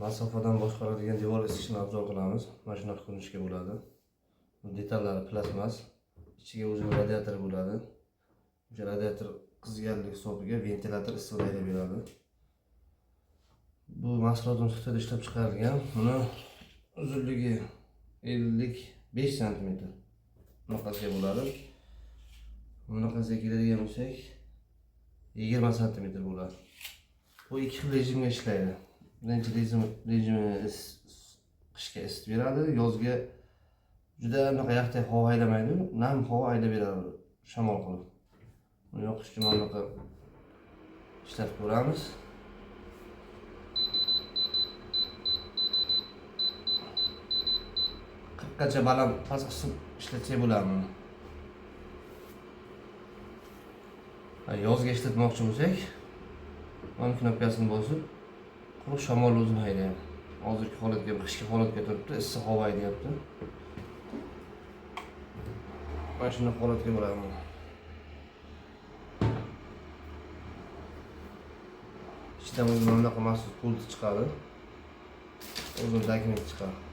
masofadan boshqaradigan devor isitishni obzor qilamiz. Mana shunaqa ko'rinishga bo'ladi. Detallari plastmas. Ichiga o'zi radiator bo'ladi. O'sha radiator qizganlik hisobiga ventilyator issiq haydab beradi. Bu mahsulotning sutida ishlab chiqarilgan. Buni uzunligi 55 sm. Bunaqasiga bo'ladi. Bunaqasiga keladigan bo'lsak 20 sm bo'ladi. Bu ikki xil rejimga ishlaydi. Birinchi rejimi qishga isitib beradi, yozga juda anaqa yaxtay havo haydamaydi, nam havo haydab beradi shamol qilib. Buni yoqish uchun mana bunaqa ishlatib ko'ramiz. Qirqqacha baland past qisib ishlatsak bo'ladi buni. Yozga ishlatmoqchi bo'lsak, mana knopkasini bosib, quruq shamol o'zini haydaydi. Hozirgi holatga, qishki holatga turibdi, issiq havo haydayapti. Mana shunday holatga bo'ladi. Ichidan o'zi mana bunaqa maxsus pult chiqadi. O'zini dagnik chiqadi.